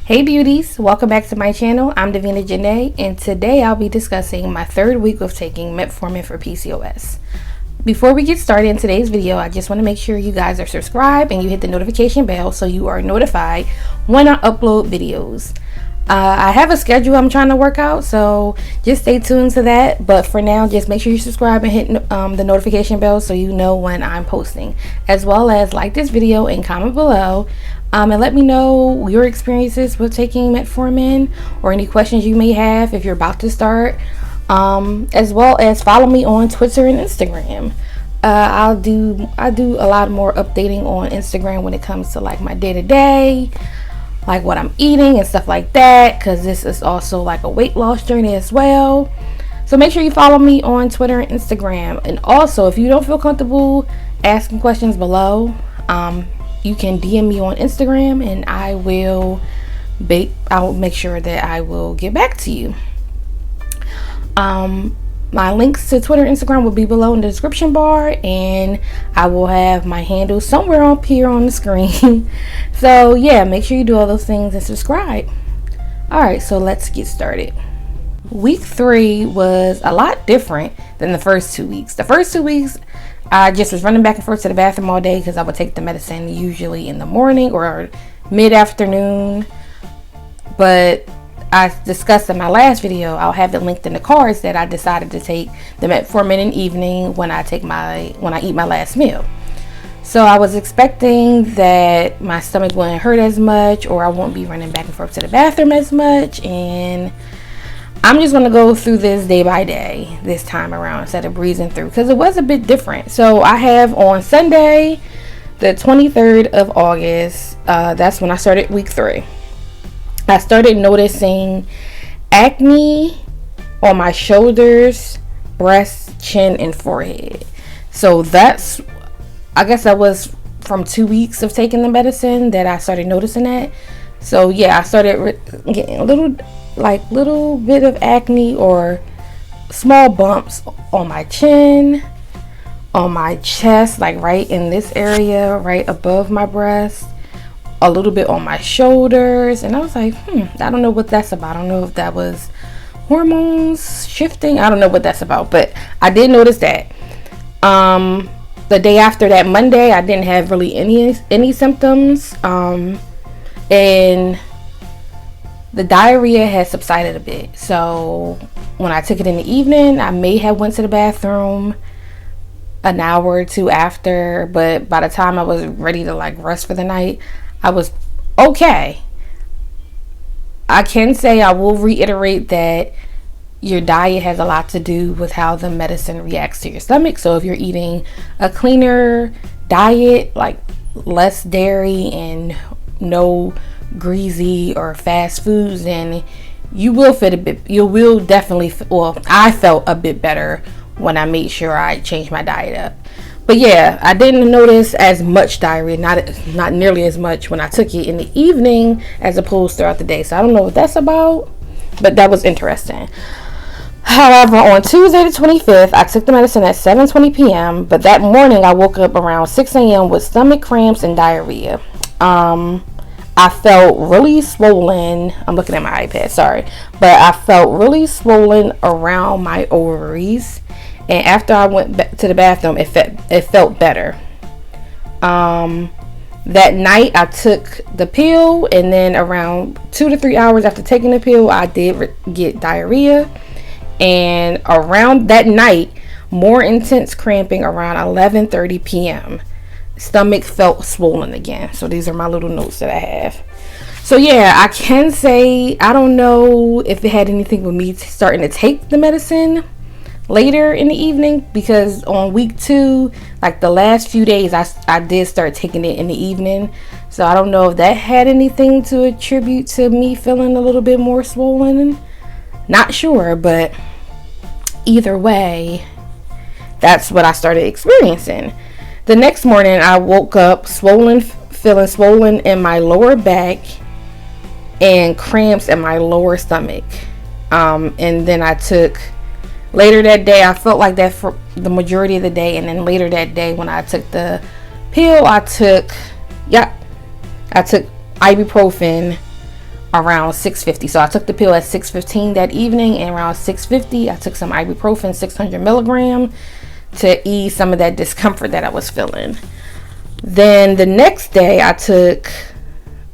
Hey beauties, welcome back to my channel. I'm Devina Janae, and today I'll be discussing my third week of taking Metformin for PCOS. Before we get started in today's video, I just want to make sure you guys are subscribed and you hit the notification bell so you are notified when I upload videos. I have a schedule I'm trying to work out, so just stay tuned to that. But for now, just make sure you subscribe and hit the notification bell so you know when I'm posting, as well as like this video and comment below. And let me know your experiences with taking Metformin or any questions you may have if you're about to start, as well as follow me on Twitter and Instagram. I do a lot more updating on Instagram when it comes to like my day-to-day, like what I'm eating and stuff like that, because this is also like a weight loss journey as well. So make sure you follow me on Twitter and Instagram. And also, if you don't feel comfortable asking questions below, you can DM me on Instagram and I'll make sure that I will get back to you. My links to Twitter and Instagram will be below in the description bar, and I will have my handle somewhere up here on the screen. So yeah, make sure you do all those things and subscribe. Alright, so let's get started. Week 3 was a lot different than the first 2 weeks. The first 2 weeks, I just was running back and forth to the bathroom all day because I would take the medicine usually in the morning or mid-afternoon. But I discussed in my last video, I'll have it linked in the cards, that I decided to take the Metformin in the evening when I eat my last meal. So I was expecting that my stomach wouldn't hurt as much, or I won't be running back and forth to the bathroom as much, and I'm just going to go through this day by day this time around instead of breezing through, because it was a bit different. So I have on Sunday, the 23rd of August, that's when I started week 3. I started noticing acne on my shoulders, breasts, chin, and forehead. So I guess that was from 2 weeks of taking the medicine that I started noticing that. So yeah, I started getting a little bit of acne or small bumps on my chin, on my chest, like right in this area, right above my breast, a little bit on my shoulders. And I was like, I don't know what that's about. I don't know if that was hormones shifting. I don't know what that's about, but I did notice that. The day after that, Monday, I didn't have really any symptoms, and the diarrhea has subsided a bit. So when I took it in the evening, I may have went to the bathroom an hour or two after, but by the time I was ready to like rest for the night, I was okay. I can say, I will reiterate that your diet has a lot to do with how the medicine reacts to your stomach. So if you're eating a cleaner diet, like less dairy and no greasy or fast foods, then you will I felt a bit better when I made sure I changed my diet up. But yeah, I didn't notice as much diarrhea, not nearly as much when I took it in the evening as opposed throughout the day. So I don't know what that's about, but that was interesting. However, on Tuesday the 25th, I took the medicine at 7:20 p.m. But that morning, I woke up around 6 a.m. with stomach cramps and diarrhea. I felt really swollen. I'm looking at my iPad, sorry. But I felt really swollen around my ovaries. And after I went back to the bathroom, it felt better. That night, I took the pill. And then around 2 to 3 hours after taking the pill, I did get diarrhea. And around that night, more intense cramping around 11:30 p.m. Stomach felt swollen again. So these are my little notes that I have. So yeah, I can say I don't know if it had anything with me starting to take the medicine later in the evening, because on week 2, like the last few days, I did start taking it in the evening. So I don't know if that had anything to attribute to me feeling a little bit more swollen. Not sure, but either way, that's what I started experiencing. The next morning, I woke up feeling swollen in my lower back and cramps in my lower stomach. And then later that day, I felt like that for the majority of the day. And then later that day, when I took the pill, I took ibuprofen around 6:50. So I took the pill at 6:15 that evening, and around 6:50 I took some ibuprofen 600 milligram to ease some of that discomfort that I was feeling. Then the next day I took,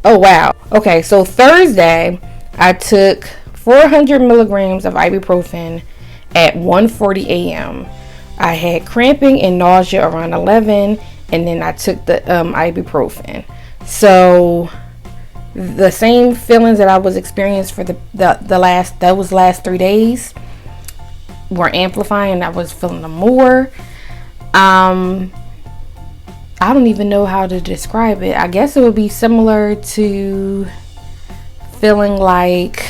oh wow, okay, so Thursday I took 400 milligrams of ibuprofen at 1:40 a.m. I had cramping and nausea around 11, and then I took the ibuprofen. So the same feelings that I was experiencing for the last 3 days were amplifying. I was feeling them more. I don't even know how to describe it. I guess it would be similar to feeling like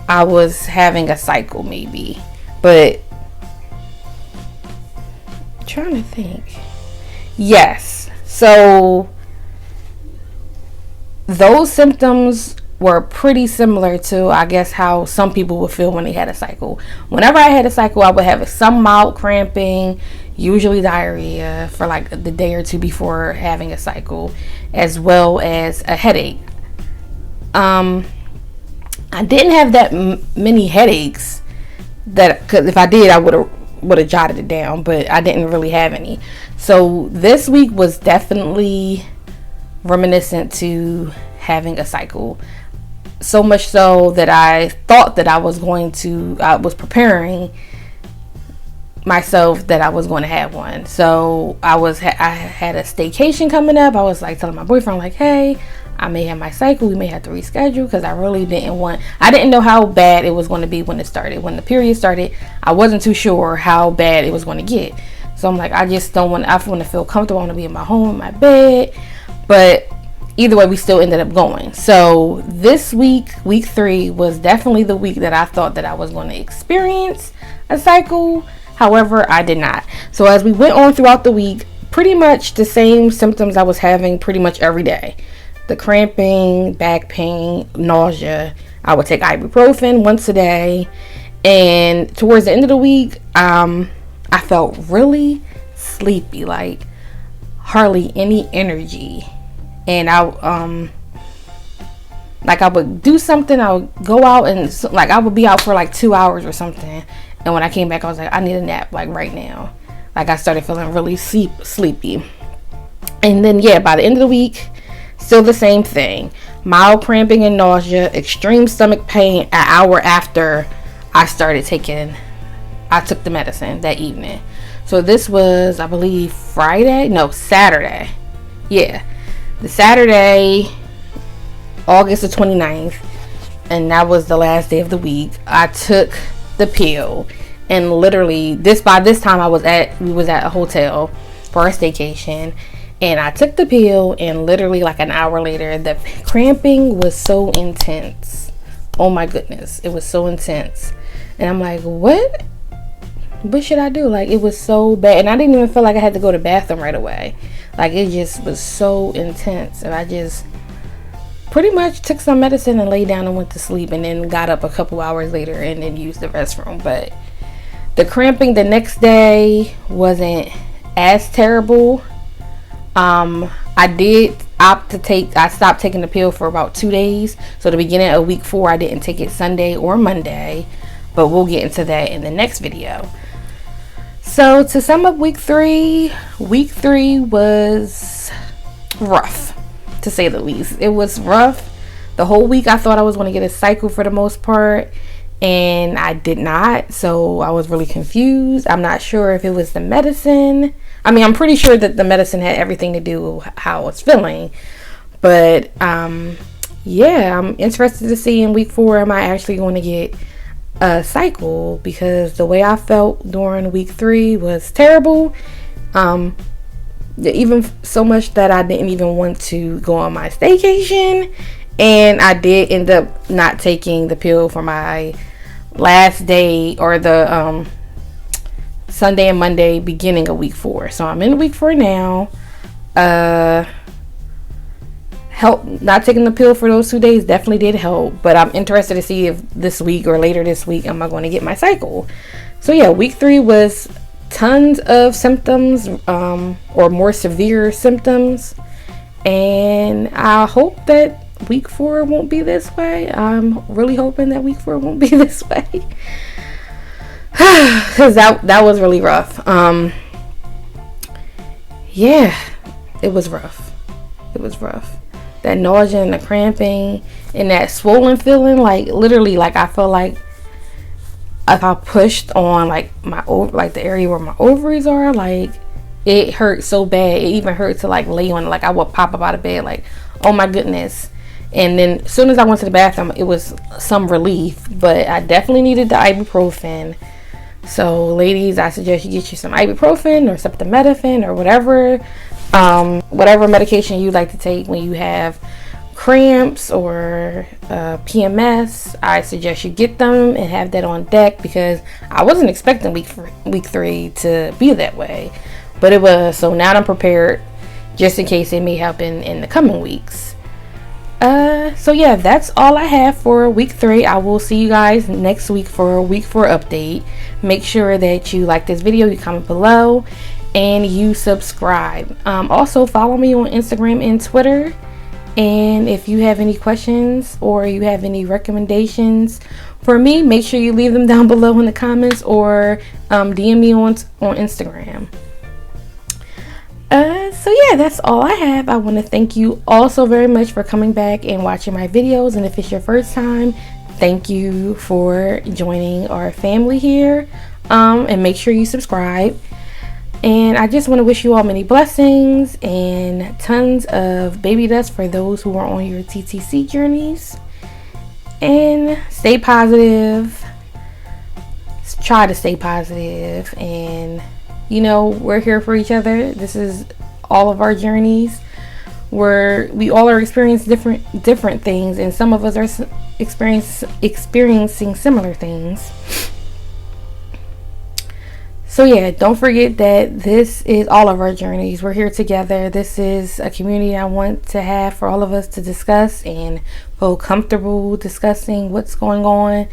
I was having a cycle, maybe. But I'm trying to think. Yes. So those symptoms were pretty similar to, I guess, how some people would feel when they had a cycle. Whenever I had a cycle, I would have some mild cramping, usually diarrhea, for like the day or two before having a cycle, as well as a headache. I didn't have that many headaches, cause if I did, I would have jotted it down, but I didn't really have any. So this week was definitely reminiscent to having a cycle, so much so that I thought that I was preparing myself that I was going to have one. So I had a staycation coming up. I was like telling my boyfriend, like, hey, I may have my cycle, we may have to reschedule, because I really I didn't know how bad it was going to be when the period started. I wasn't too sure how bad it was going to get. So I'm like, I want to feel comfortable. I want to be in my home, in my bed. But either way, we still ended up going. So this week 3, was definitely the week that I thought that I was going to experience a cycle. However, I did not. So as we went on throughout the week, pretty much the same symptoms I was having pretty much every day. The cramping, back pain, nausea. I would take ibuprofen once a day. And towards the end of the week, I felt really sleepy, like hardly any energy. And I would do something, I would go out and like I would be out for like 2 hours or something, and when I came back I was like, I need a nap like right now. Like I started feeling really sleepy. And then by the end of the week, still the same thing. Mild cramping and nausea, extreme stomach pain an hour after I took the medicine that evening. So this was, I believe, Saturday. Yeah. The Saturday, August the 29th, and that was the last day of the week, I took the pill. And literally, by this time we was at a hotel for a staycation, and I took the pill, and literally like an hour later, the cramping was so intense. Oh my goodness, it was so intense. And I'm like, what should I do? Like, it was so bad, and I didn't even feel like I had to go to the bathroom right away. Like, it just was so intense, and I just pretty much took some medicine and laid down and went to sleep, and then got up a couple hours later and then used the restroom. But the cramping the next day wasn't as terrible. I stopped taking the pill for about 2 days. So the beginning of week 4, I didn't take it Sunday or Monday, but we'll get into that in the next video. So to sum up week 3 was rough, to say the least. It was rough. The whole week I thought I was going to get a cycle for the most part, and I did not. So I was really confused. I'm not sure if it was the medicine. I mean, I'm pretty sure that the medicine had everything to do with how I was feeling. But I'm interested to see in week 4, am I actually going to get a cycle, because the way I felt during week 3 was terrible. Even so much that I didn't even want to go on my staycation, and I did end up not taking the pill for my last day, or the Sunday and Monday beginning of week 4. So I'm in week 4 now. Not taking the pill for those 2 days definitely did help, but I'm interested to see if this week or later this week am I going to get my cycle. So week 3 was tons of symptoms, or more severe symptoms, and I hope that week 4 won't be this way. I'm really hoping that week 4 won't be this way. Because that was really rough. Yeah, it was rough. It was rough. That nausea and the cramping and that swollen feeling, like literally, like I felt like if I pushed on like the area where my ovaries are, like it hurt so bad. It even hurt to like lay on it. Like I would pop up out of bed, like, oh my goodness. And then as soon as I went to the bathroom, it was some relief, but I definitely needed the ibuprofen. So ladies, I suggest you get you some ibuprofen or acetaminophen or whatever medication you like to take when you have cramps or PMS. I suggest you get them and have that on deck, because I wasn't expecting week 3 to be that way, but it was. So now I'm prepared just in case it may happen in the coming weeks. So yeah, that's all I have for week 3. I will see you guys next week for a week 4 update. Make sure that you like this video, you comment below, and you subscribe. Also follow me on Instagram and Twitter. And if you have any questions or you have any recommendations for me, make sure you leave them down below in the comments, or DM me on Instagram. So yeah, that's all I have. I want to thank you all so very much for coming back and watching my videos. And if it's your first time, thank you for joining our family here. And make sure you subscribe. And I just want to wish you all many blessings and tons of baby dust for those who are on your TTC journeys. And stay positive. Try to stay positive. And you know, we're here for each other. This is all of our journeys, where we all are experiencing different things, and some of us are experiencing similar things. So yeah, don't forget that this is all of our journeys. We're here together. This is a community I want to have for all of us to discuss and feel comfortable discussing what's going on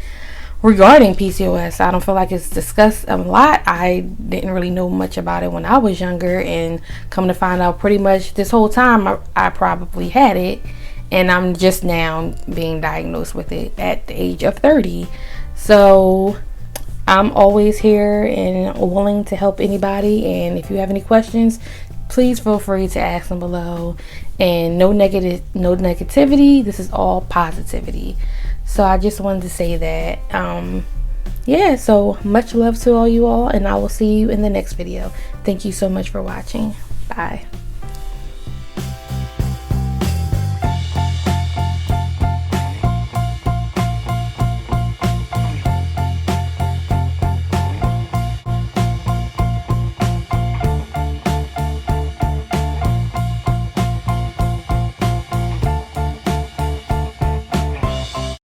regarding PCOS. I don't feel like it's discussed a lot. I didn't really know much about it when I was younger, and come to find out pretty much this whole time I probably had it, and I'm just now being diagnosed with it at the age of 30. So I'm always here and willing to help anybody, and if you have any questions, please feel free to ask them below. And no negativity. This is all positivity. So I just wanted to say that. Yeah, so much love to all you all, and I will see you in the next video. Thank you so much for watching. Bye.